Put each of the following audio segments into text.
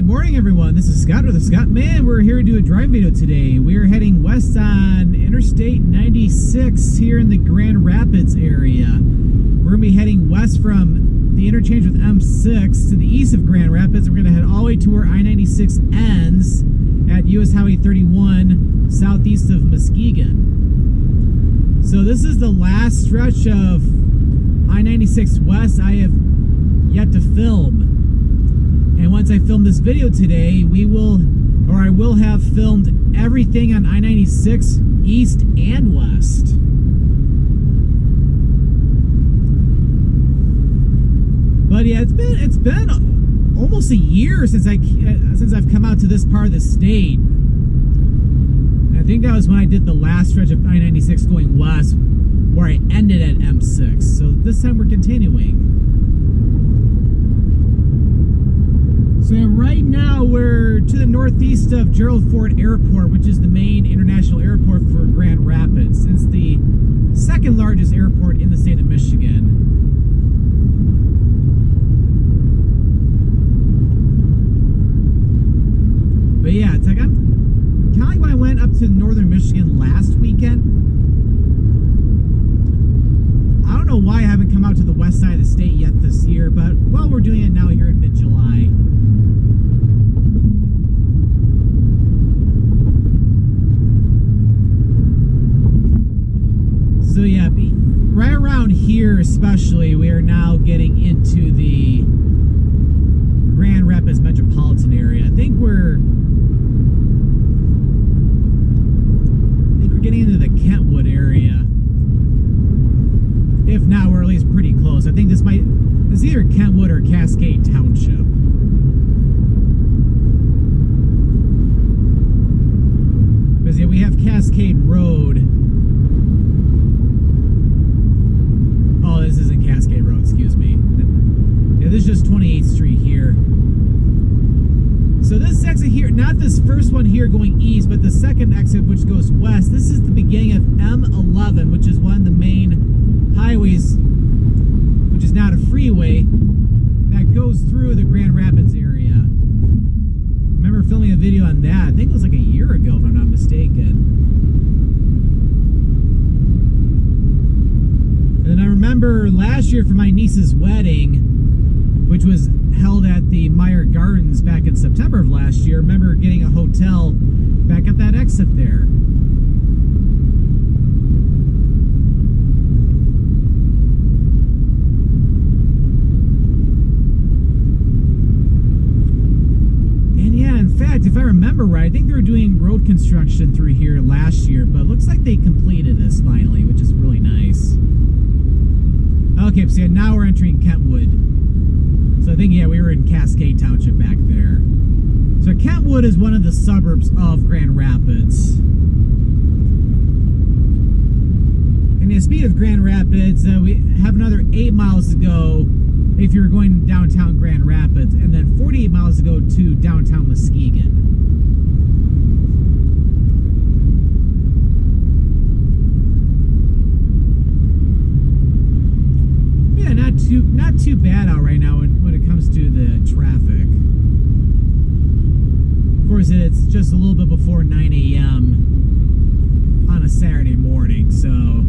morning, everyone. This is Scott with the Scott Man. We're here to do a drive video today. We're heading west on Interstate 96 here in the Grand Rapids area. We're going to be heading west from the interchange with M-6 to the east of Grand Rapids. We're going to head all the way to where I-96 ends at US Highway 31 southeast of Muskegon. So this is the last stretch of I-96 west I have yet to film. And once I film this video today, I will have filmed everything on I-96 east and west. But yeah, it's been almost a year since I've come out to this part of the state. And I think that was when I did the last stretch of I-96 going west, where I ended at M6. So this time we're continuing. So right now we're to the northeast of Gerald Ford Airport, which is the main international airport for Grand Rapids. It's the second largest airport in the state of Michigan. But yeah, it's like I'm kind of like when I went up to northern Michigan last weekend. I don't know why I haven't come out to the west side of the state yet this year, but well, we're doing it now here in mid-July. So yeah, right around here especially, we are now getting into the Grand Rapids metropolitan area. I think we're getting into the Kentwood area. If not, we're at least pretty close. I think it's either Kentwood or Cascade Township. Because yeah, we have Cascade Road. Oh, this isn't Cascade Road, excuse me. Yeah, this is just 28th Street here. So this exit here, not this first one here going east, but the second exit which goes west, this is the beginning of M11, which is one of the main highways, which is not a freeway, that goes through the Grand Rapids area. I remember filming a video on that, I think it was like a year ago if I'm not mistaken. And then I remember last year for my niece's wedding, which was held at the Meyer Gardens back in September of last year, I remember getting a hotel back at that exit there. And yeah, in fact, if I remember right, I think they were doing road construction through here last year, but it looks like they completed this finally, which is really nice. Okay, so yeah, now we're entering Kentwood. So I think, yeah, we were in Cascade Township back there. So Kentwood is one of the suburbs of Grand Rapids. And the speed of Grand Rapids, we have another 8 miles to go if you're going downtown Grand Rapids, and then 48 miles to go to downtown Muskegon. Yeah, not too bad out right now when it comes to the traffic. Of course, it's just a little bit before 9 a.m. on a Saturday morning, so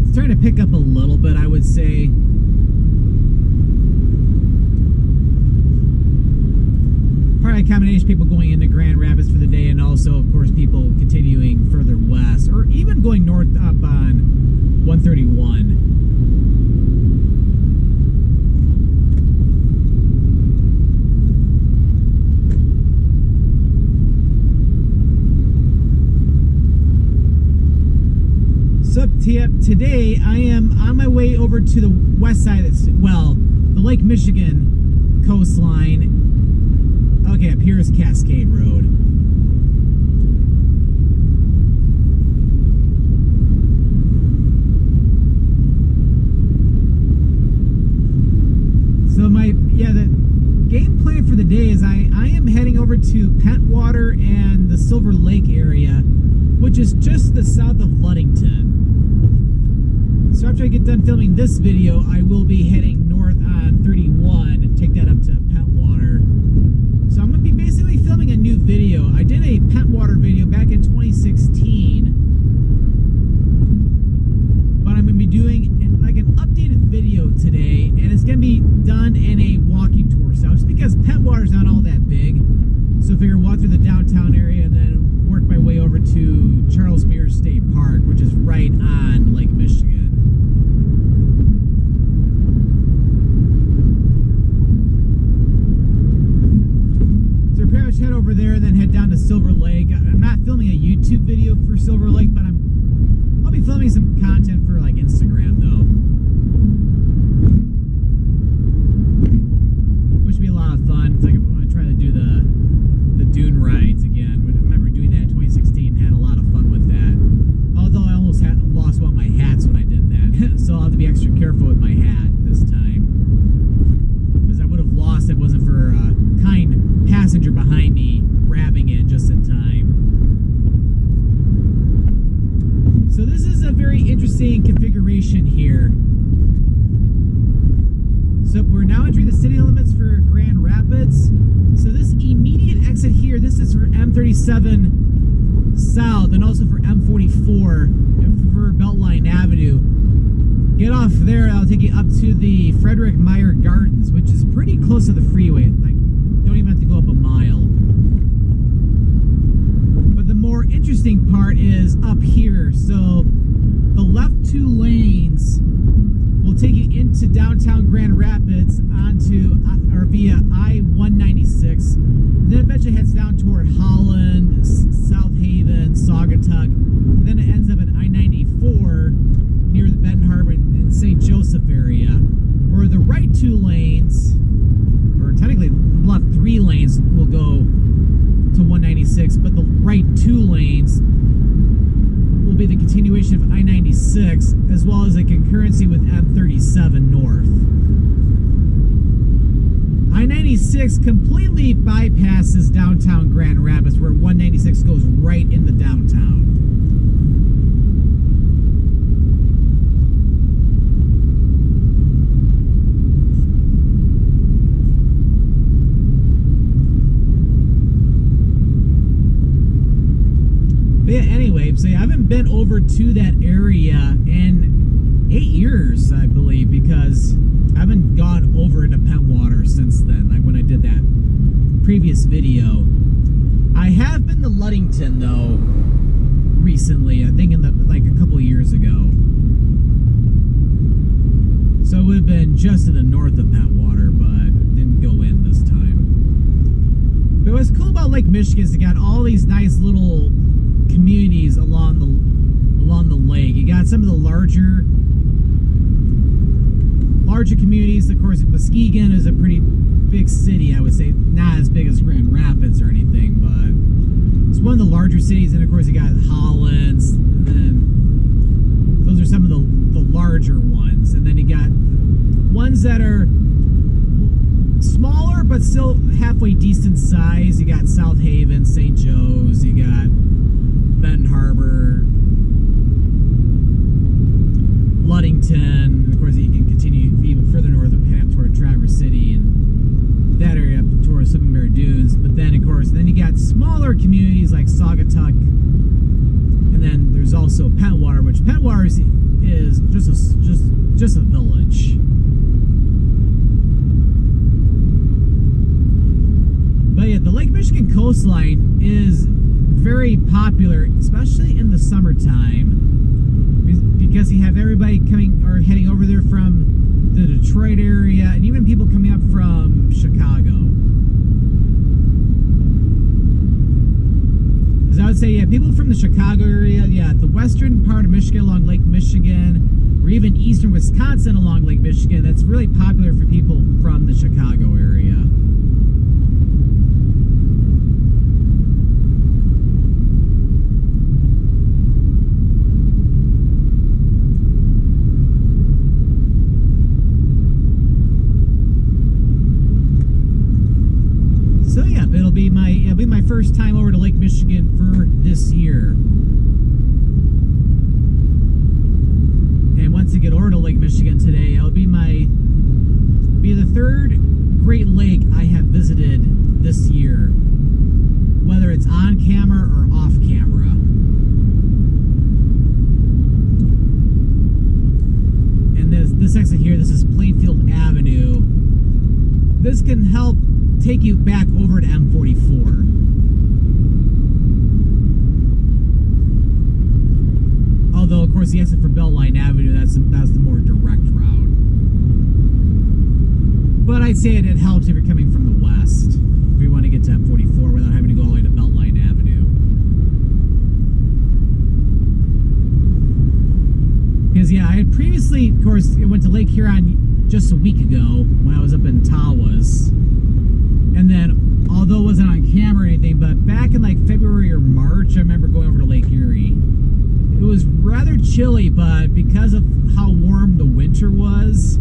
it's starting to pick up a little bit, I would say. Probably a combination of people going into Grand Rapids for the day, and also, of course, people continuing further west, or even going north up on 131. So today I am on my way over to the west side of the Lake Michigan coastline. Okay, up here is Cascade Road. So the game plan for the day is I am heading over to Pentwater and the Silver Lake area, which is just the south of Ludington. So after I get done filming this video, I will be heading north on 31 and take that up to Pentwater. So I'm going to be basically filming a new video. I did a Pentwater video back in 2016, but I'm going to be doing like an updated video today, and it's going to be done in a walking tour style, just because Pentwater's not all that big. So I figure walk through the downtown area and then work my way over to Charles Mears State Park, which is right on Lake Michigan. So we pretty much head over there and then head down to Silver Lake. I'm not filming a YouTube video for Silver Lake, but I'll be filming some content for like Instagram though, which would be a lot of fun. It's like I want to try to do the dune rides again. I remember doing that in 2016, had a lot of fun with that. Although I almost lost one of my hats when I did that. So I'll have to be extra careful with my hat this time, because I would have lost if it wasn't for a kind passenger behind me grabbing it just in time. So this is a very interesting configuration here. So we're now entering the city limits for Grand Rapids. So this immediate exit here, this is for M37 South and also for M44 and for Beltline Avenue. Get off there, I'll take you up to the Frederick Meyer Gardens, which is pretty close to the freeway. Like, don't even have to go up a mile. But the more interesting part is up here. So the left two lanes will take you into downtown Grand Rapids onto or via I-196. Then eventually heads down toward Holland, South Haven, Saugatuck. Then it ends up at I-94 near the Benton Harbor and St. Joseph area, where the right two lanes, or technically left three lanes, will go to 196, but the right two lanes will be the continuation of I-96, as well as a concurrency with M37 north. I-96 completely bypasses downtown Grand Rapids, where 196 goes right into downtown. But yeah, anyway, so I haven't been over to that area in 8 years, I believe, because I haven't gone over into Pentwater since then, like when I did that previous video. I have been to Ludington, though, recently, I think like a couple of years ago. So it would have been just to the north of Pentwater, but didn't go in this time. But what's cool about Lake Michigan is it got all these nice little communities along the lake. You got some of the larger communities. Of course, Muskegon is a pretty big city, I would say, not as big as Grand Rapids or anything, but it's one of the larger cities. And of course, you got Hollands, and then those are some of the larger ones. And then you got ones that are smaller but still halfway decent size. You got South Haven, St. Joe's, you got Benton Harbor, Ludington. Of course, you can continue even further north, head up toward Traverse City and that area up towards Swimming Bear Dunes. But then, of course, then you got smaller communities like Saugatuck, and then there's also Pentwater, which Pentwater is just a village. But yeah, the Lake Michigan coastline is very popular, especially in the summertime, because you have everybody coming or heading over there from the Detroit area, and even people coming up from Chicago. Because I would say, yeah, people from the Chicago area, yeah, the western part of Michigan along Lake Michigan, or even eastern Wisconsin along Lake Michigan, that's really popular for people from the Chicago area. So yeah, it'll be my first time over to Lake Michigan for this year. And once I get over to great lake I have visited this year, whether it's on camera or off camera. And this exit here, this is Plainfield Avenue. This can help take you back over to M44. Although, of course, the exit for Beltline Avenue, that's the more direct route. But I'd say it helps if you're coming from the west, if you want to get to M44 without having to go all the way to Beltline Avenue. Because, yeah, I had previously, of course, went to Lake Huron just a week ago when I was up in Tawas. And then, although it wasn't on camera or anything, but back in like February or March, I remember going over to Lake Erie. It was rather chilly, but because of how warm the winter was,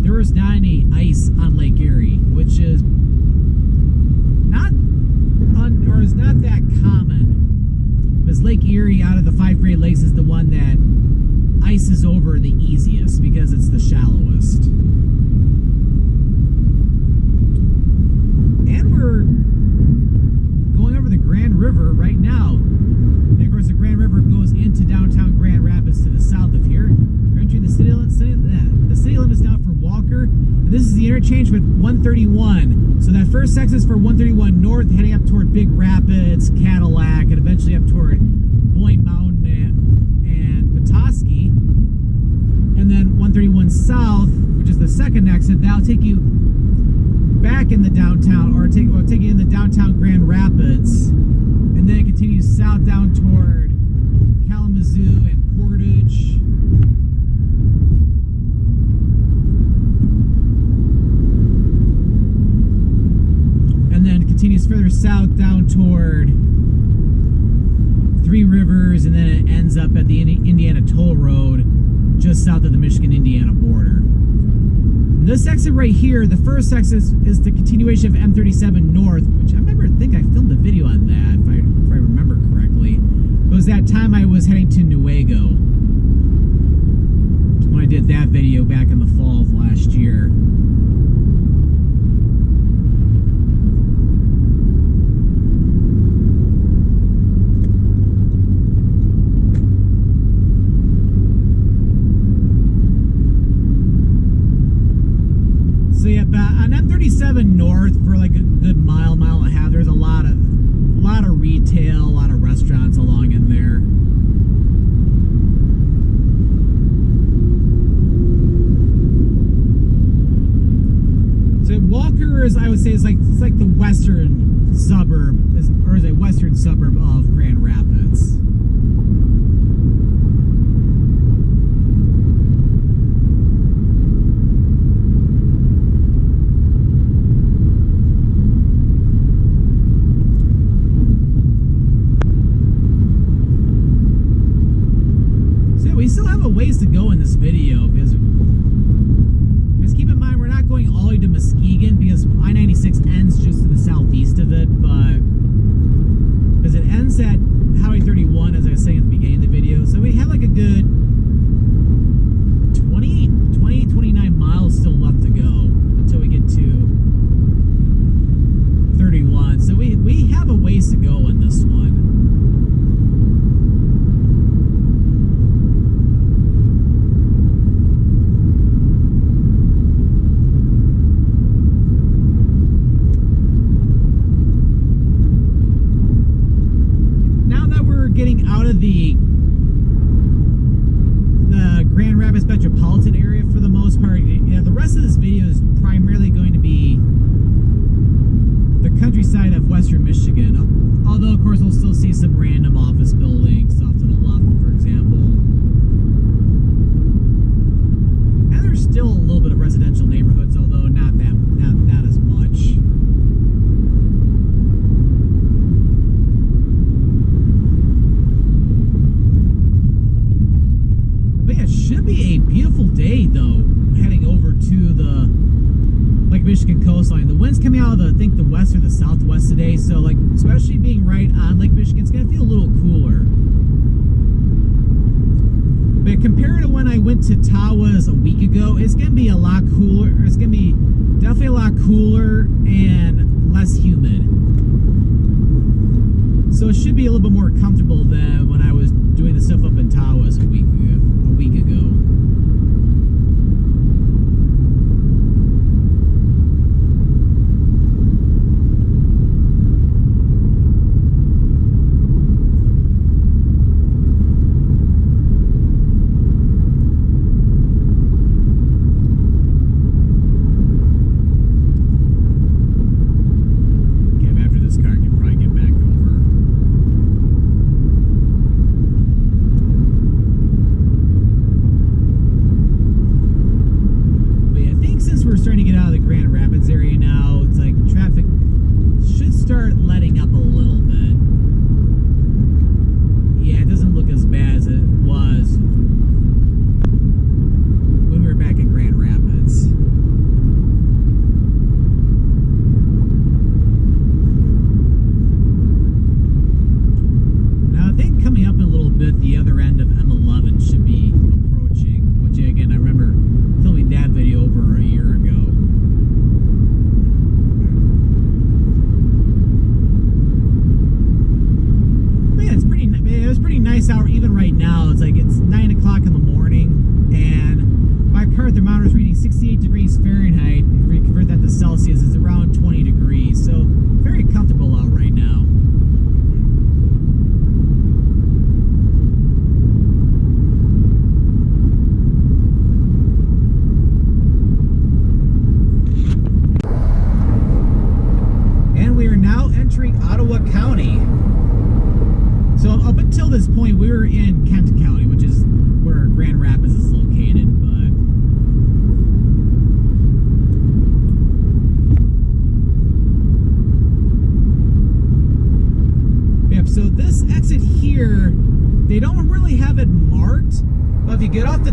there was not any ice on Lake Erie, which is not that common. Because Lake Erie, out of the 5 Great Lakes, is the one that ices over the easiest because it's the shallowest. And we're going over the Grand River right now. And of course, the Grand River goes into downtown Grand Rapids to the south of here. We're entering the city limits now for Walker. And this is the interchange with 131. So that first section is for 131 north, heading up toward Big Rapids, Cadillac, and eventually up toward Boyne Mountain and Petoskey. And then 131 south, which is the second exit, that'll take you back in the downtown, or take you in the downtown Grand Rapids, and then it continues south down toward Kalamazoo and Portage. And then it continues further south down toward Three Rivers, and then it ends up at the Indiana Toll Road just south of the Michigan-Indiana border. This exit right here, the first exit is the continuation of M37 North, which I think I filmed a video on that, if I remember correctly. It was that time I was heading to Newaygo, when I did that video back in the fall of last year. So yeah, on M37 North, for like a good mile and a half, there's a lot of retail, a lot of restaurants along in there. So Walker is, I would say, it's like the western suburb, or is a western suburb of Grand Rapids. We still have a ways to go in this video because keep in mind we're not going all the way to Muskegon because I-96 ends just to the southeast of it, but because it ends at Highway 31, as I was saying at the beginning of the video. So we have like a good 29 miles still left to go until we get to 31. So we have a ways to go in this one. Getting out of the Grand Rapids metropolitan area for the most part. Yeah, the rest of this video is primarily going to be the countryside of western Michigan. Although, of course, we'll still see some random office buildings off to the left, for example. And there's still a little bit of residential neighborhoods, although not as much. Should be a beautiful day though, heading over to the Lake Michigan coastline. The wind's coming out of the, I think, the west or the southwest today, so like, especially being right on Lake Michigan, it's gonna feel a little cooler. But compared to when I went to Tawas a week ago, it's going to be a lot cooler. It's going to be definitely a lot cooler and less humid. So it should be a little bit more comfortable than when I was doing the stuff up in Tawas a week ago.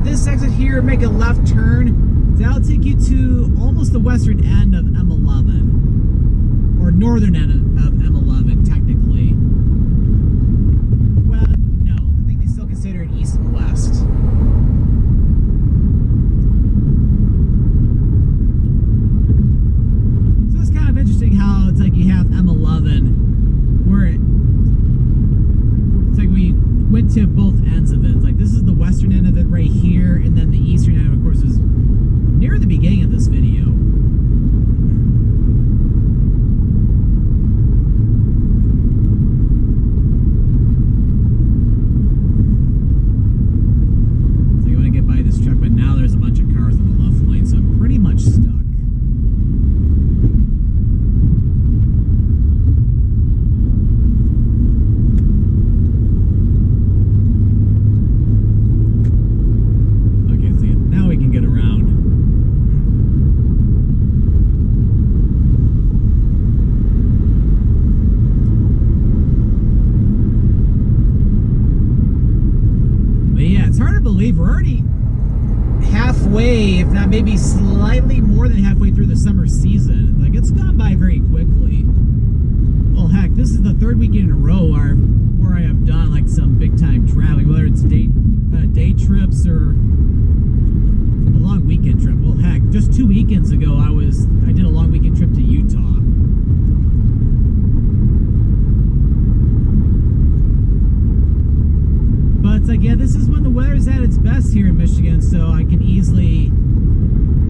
This exit here, make a left turn. That'll take you to almost the western end of M11, or northern end of M11, technically. Well, no, I think they still consider it east and west. So it's kind of interesting how it's like you have M11, where it's like we went to both ends of it. Like this is the western end of it right here, and then the eastern end, of course, was near the beginning of this video. So you want to get by this truck, but now there's a bunch of cars on the left lane, so I'm pretty much stuck. We're already halfway, if not maybe slightly more than halfway through the summer season. Like, it's gone by very quickly. Well, heck, this is the third weekend in a row where I have done like some big time traveling, whether it's day trips or a long weekend trip. Well, heck, just 2 weekends ago I did a long weekend trip to Utah. But it's like, yeah, this is when the weather's at its best here in Michigan, so I can easily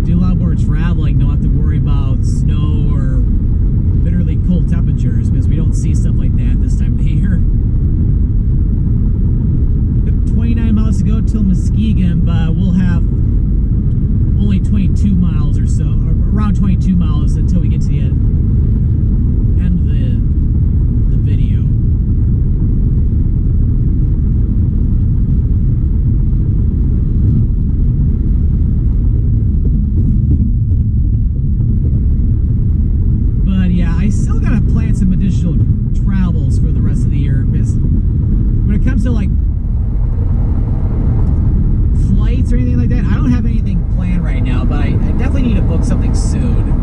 do a lot more traveling. Don't have to worry about snow or bitterly cold temperatures, because we don't see stuff like that this time of the year. 29 miles to go till Muskegon, but we'll have only 22 miles or so, or around 22 miles until we get to the end of the video. I still gotta plan some additional travels for the rest of the year, because when it comes to like flights or anything like that, I don't have anything planned right now, but I definitely need to book something soon.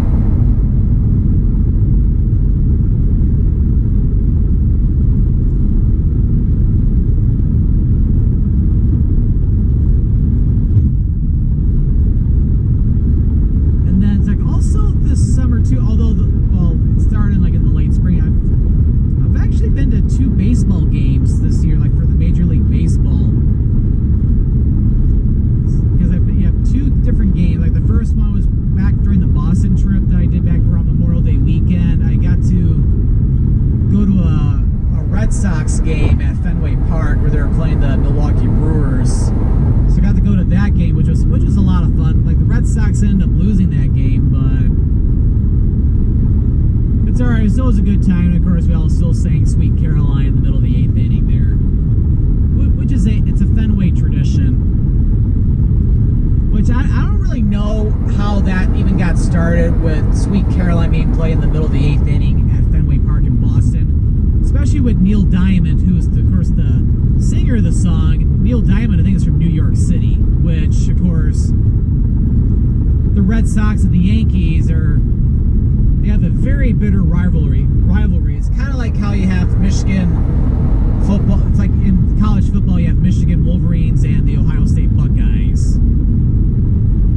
started with Sweet Caroline being played in the middle of the 8th inning at Fenway Park in Boston, especially with Neil Diamond, who is, of course, the singer of the song. Neil Diamond, I think, is from New York City, which, of course, the Red Sox and the Yankees they have a very bitter rivalry. It's kind of like how you have Michigan football. It's like in college football, you have Michigan Wolverines and the Ohio State Buckeyes.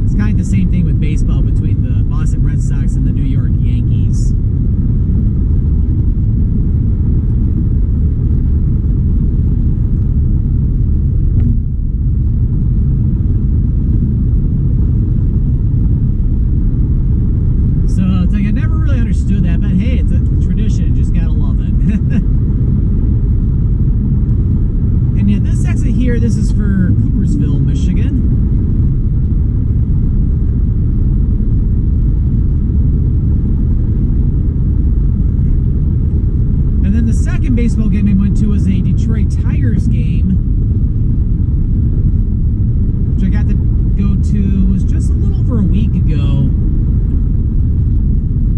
It's kind of the same thing with baseball between the Boston Red Sox and the New York Yankees. That, but hey, it's a tradition. You just gotta love it. And yeah, this exit here, this is for Coopersville, Michigan. And then the second baseball game I went to was a Detroit Tigers game, which I got to go to, was just a little over a week ago.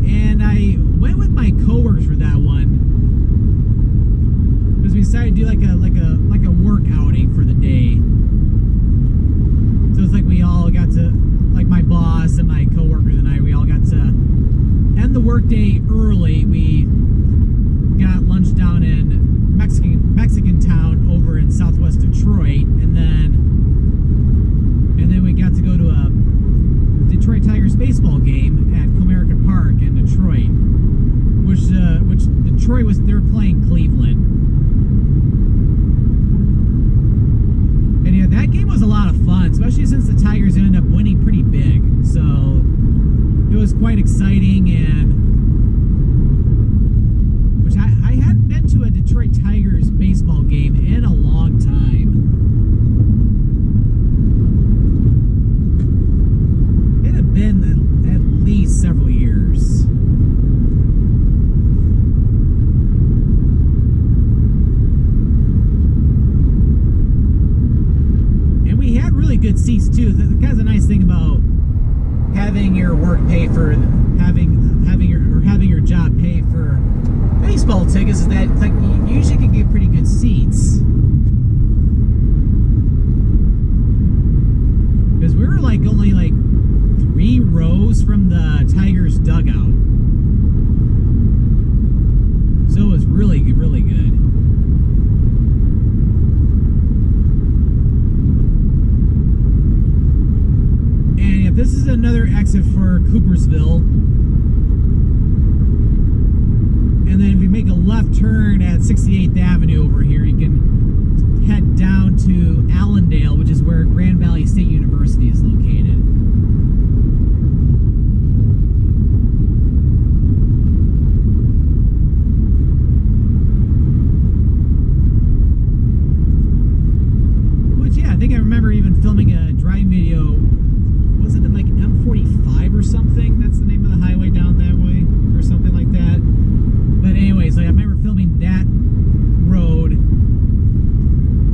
And I went with my coworkers for that one because we decided to do like a work outing for the day. So it's like we all got to, like my boss and my coworkers and we all got to end the work day early. We got lunch down in Mexican town over in southwest Detroit, and then we got to go to a Detroit Tigers baseball game at Comerica Park in Detroit, which Detroit they were playing Cleveland. And yeah, that game was a lot of fun, especially since the Tigers ended up winning pretty big. So it was quite exciting, and which I hadn't been to a Detroit Tigers baseball game in a long time. Been at least several years. And we had really good seats too. That's kind of the nice thing about having your work pay for having your job pay for baseball tickets is that like you usually can get pretty good seats. Because we were like only like 3 rows from the Tigers dugout. So it was really, really good. And yeah, this is another exit for Coopersville. And then if you make a left turn at 68th Avenue over here, you can head down to Allendale, which is where Grand Valley State University is located. I think I remember even filming a driving video. Wasn't it like M45 or something? That's the name of the highway down that way, or something like that. But anyways, like I remember filming that road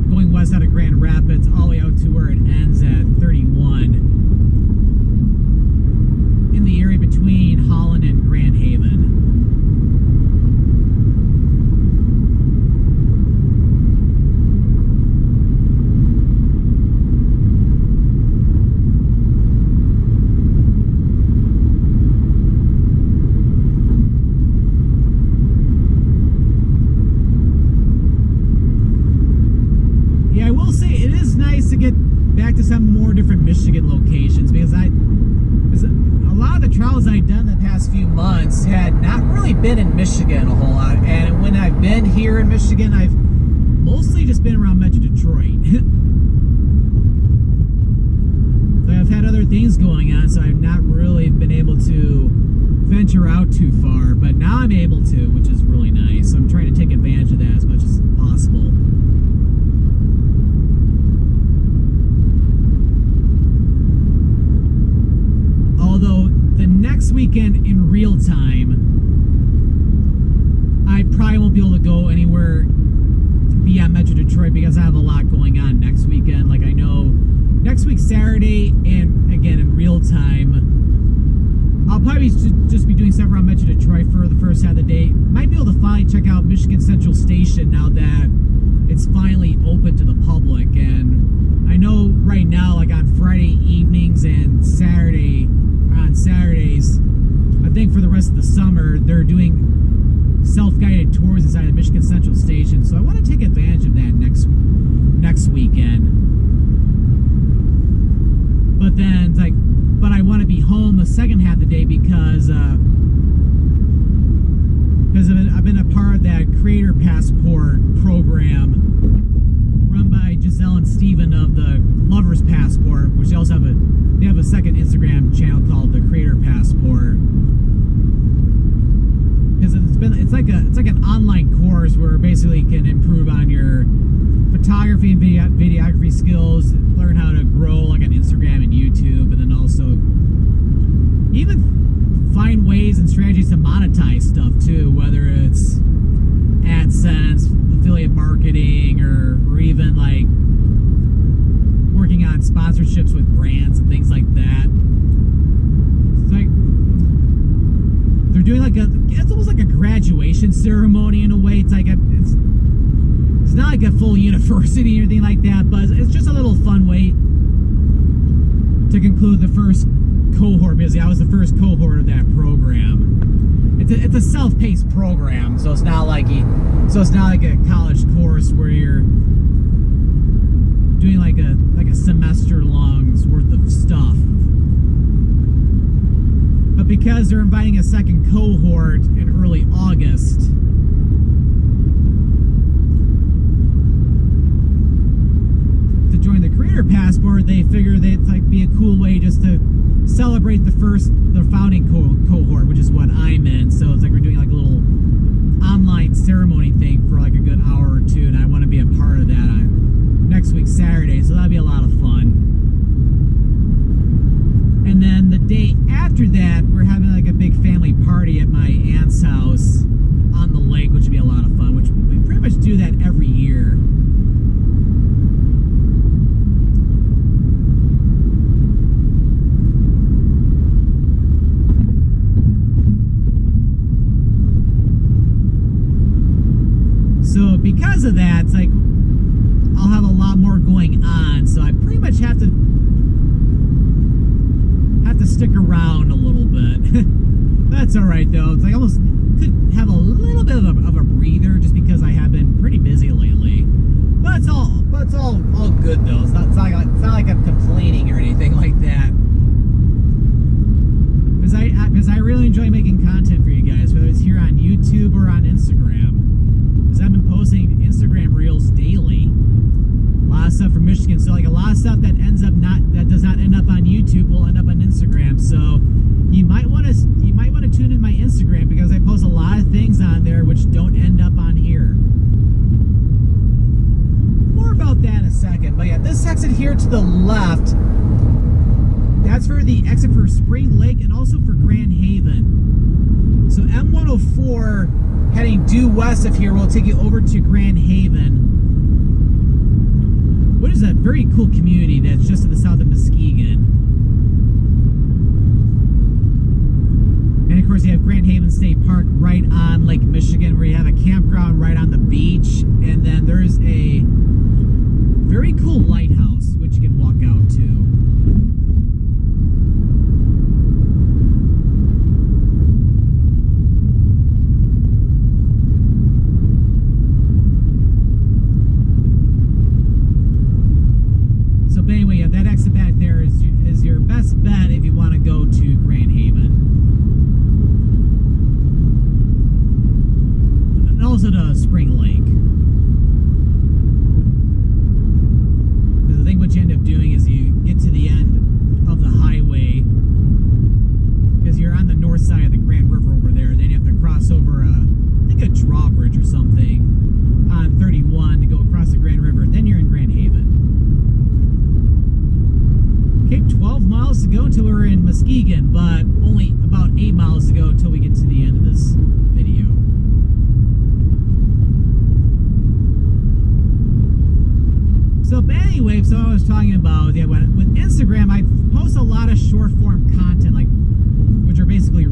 going west out of Grand Rapids all the way out to where it ends at 31 in the area between Holland and Grand Haven. To get back to some more different Michigan locations because a lot of the travels I've done the past few months had not really been in Michigan a whole lot, and when I've been here in Michigan, I've mostly just been around Metro Detroit. So I've had other things going on, so I've not really been able to venture out too far, but now I'm able to, which is really nice. So I'm trying to take advantage of that as much as possible. Although the next weekend in real time, I probably won't be able to go anywhere beyond Metro Detroit because I have a lot going on next weekend. Like I know next week Saturday, and again in real time, probably just be doing stuff around Metro Detroit for the first half of the day. Might be able to finally check out Michigan Central Station now that it's finally open to the public. And I know right now, like on Friday evenings and on Saturdays, I think for the rest of the summer, they're doing self-guided tours inside of Michigan Central Station. So I want to take advantage of that next weekend. But then it's like, but I want to be home the second half of the day because I've been a part of that Creator Passport program run by Giselle and Steven of the Lover's Passport, which they also have a second Instagram channel called the Creator Passport. Because it's like an online course where basically you can improve on your photography and videography skills, learn how to grow like on Instagram and YouTube, and then also even find ways and strategies to monetize stuff too, whether it's AdSense, affiliate marketing, or even like working on sponsorships with brands and things like that. It's like they're doing it's almost like a graduation ceremony in a way. It's like it's not like a full university or anything like that, but it's just a little fun way to conclude the first cohort, because I was the first cohort of that program. It's a self-paced program, so it's not like a college course where you're doing like a semester long's worth of stuff. But because they're inviting a second cohort in early August, to join the Creator Passport, they figure that it's like be a cool way just to celebrate the founding cohort, which is what I'm in. So it's like we're doing like a little online ceremony thing for like a good hour or two, and I want to be a part of that on next week Saturday, so that'll be a lot of fun. And then the day after that, we're having like a big family party at my aunt's house on the lake, which would be a lot of fun, which we pretty much do that every year. So because of that, it's like I'll have a lot more going on, so I pretty much have to stick around a little bit. That's all right though. It's like I almost could have a little bit of a breather just because I have been pretty busy lately. But it's all good though. It's not like I'm complaining or anything like that. Because I really enjoy making content for you guys, whether it's here on YouTube or on Instagram. Because I've been posting Instagram reels daily. A lot of stuff from Michigan, so like a lot of stuff that does not end up on YouTube will end up on Instagram. So you might want to tune in my Instagram, because I post a lot of things on there which don't end up on here. More about that in a second. But yeah, this exit here to the left, that's for the exit for Spring Lake and also for Grand Haven. So M104 heading due west of here will take you over to Grand Haven, which is a very cool community that's just to the south of Muskegon. And of course you have Grand Haven State Park right on Lake Michigan, where you have a campground right on the beach, and then there's a very cool lighthouse which you can walk out to. But anyway, yeah, that exit back there is your best bet if you want to go to Grand Haven. And also to Spring Lake. Because I think what you end up doing is you get to the end of the highway, because you're on the north side of the Grand River over there, then you have to cross over I think a drawbridge or something on 31 to go across the Grand River, then you're in Grand Haven. Okay, 12 miles to go until we're in Muskegon, but only about 8 miles to go until we get to the end of this video. So, but anyway, so I was talking about, yeah, with Instagram, I post a lot of short form content, like, which are basically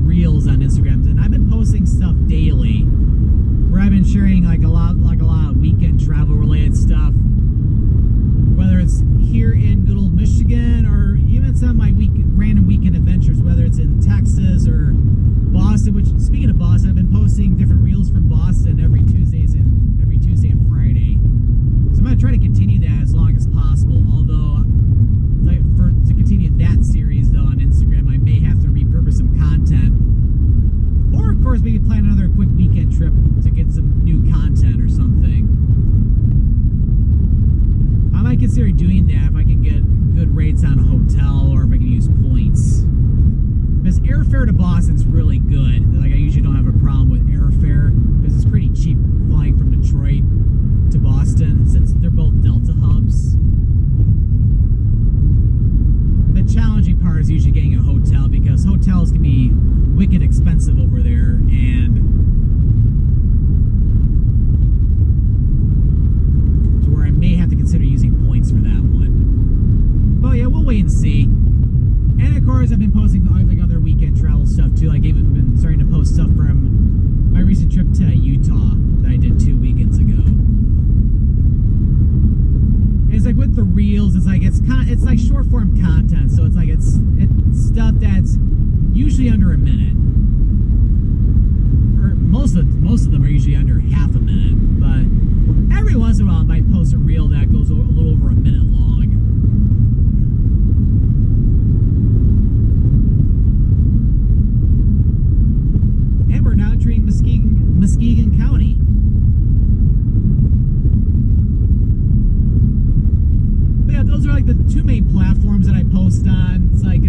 wait and see. And of course, I've been posting like other weekend travel stuff too. Like, I've been starting to post stuff from my recent trip to Utah that I did 2 weekends ago. And it's like with the reels, it's like it's like short form content, so it's like it's stuff that's usually under a minute. Or most of them are usually under half a minute, but every once in a while I might post a reel that goes a little over a minute long. And we're now entering Muskegon County. But yeah, those are like the two main platforms that I post on. It's like,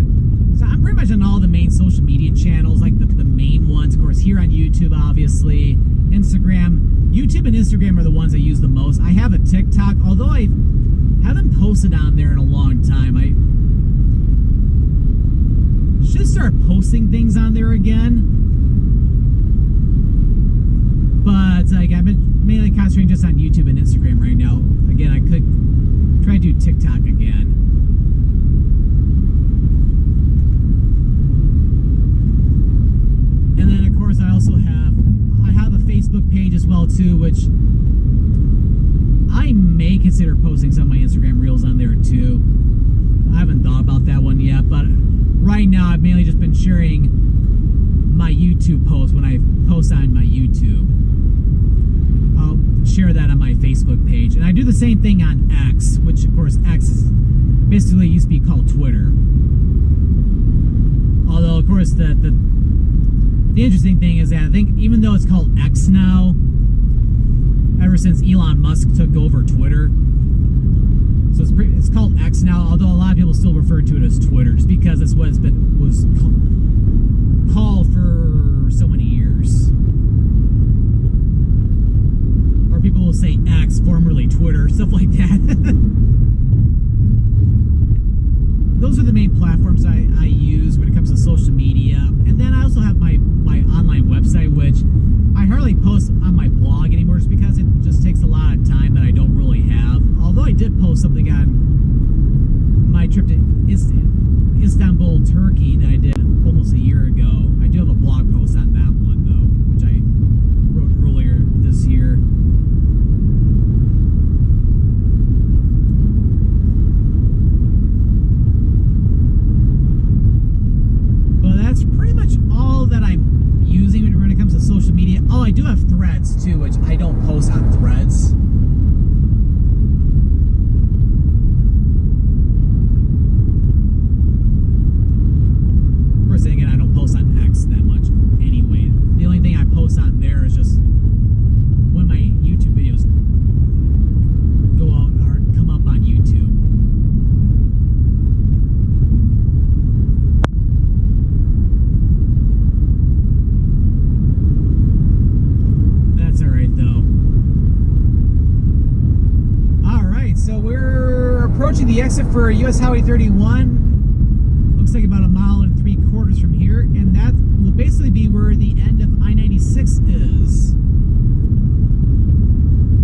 so I'm pretty much on all the main social media channels, like the main ones. Of course, here on YouTube, obviously, Instagram. YouTube and Instagram are the ones I use the most. I have a TikTok, although I haven't posted on there in a long time. I should start posting things on there again. But like, I've been mainly concentrating just on YouTube and Instagram right now. Again, I could try to do TikTok again. And then of course I also have a Facebook page as well too, which I may consider posting some of my Instagram reels on there too. I haven't thought about that one yet, but right now I've mainly just been sharing my YouTube posts. When I post on my YouTube, I'll share that on my Facebook page. And I do the same thing on X, which of course X is basically used to be called Twitter. Although of course the interesting thing is that I think even though it's called X now, ever since Elon Musk took over Twitter, so it's called X now, although a lot of people still refer to it as Twitter, just because that's what was called for so many years. Or people will say X, formerly Twitter, stuff like that. Those are the main platforms I use when it comes to social media. And then I also have my online website, which I hardly post on my blog anymore just because it just takes a lot of time that I don't really have. Although I did post something on my trip to Istanbul, Turkey that I did almost a year ago. I do have a blog post on that one though, which I wrote earlier this year. That's pretty much all that I'm using when it comes to social media. Oh, I do have Threads too, which I don't post on Threads. Of course, then again, I don't post on X that much anyway. The only thing I post on there is just when my YouTube videos go out or come up on YouTube. So we're approaching the exit for US Highway 31. Looks like about 1.75 miles from here, and that will basically be where the end of I-96 is.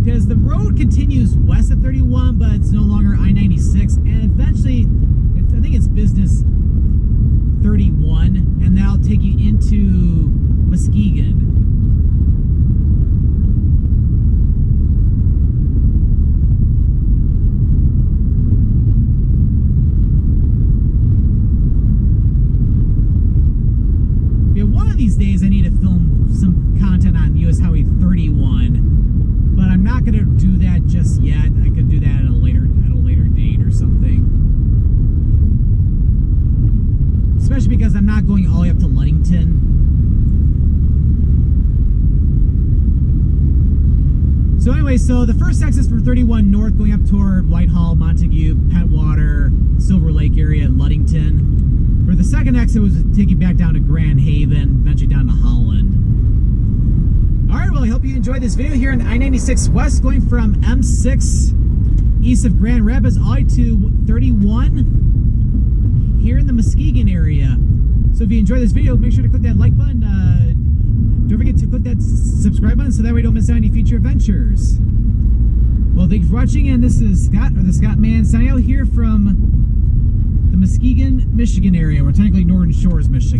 Because the road continues west of 31, but it's no longer I-96, and eventually, I think it's Business 31, and that'll take you into Muskegon. These days I need to film some content on US Highway 31, but I'm not going to do that just yet. I could do that at a later date or something. Especially because I'm not going all the way up to Ludington. So anyway, so the first exit is for 31 North going up toward Whitehall, Montague, Pentwater, Silver Lake area, and Ludington. For the second exit was taking back down to Grand Haven, eventually down to Holland. Alright, well I hope you enjoyed this video here on I-96 West, going from M-6 east of Grand Rapids all the way to 31 here in the Muskegon area. So if you enjoyed this video, make sure to click that like button. Don't forget to click that subscribe button so that way you don't miss out any future adventures. Well, thank you for watching, and this is Scott, or the Scott Man, signing out here from the Muskegon, Michigan area. We're technically Norton Shores, Michigan.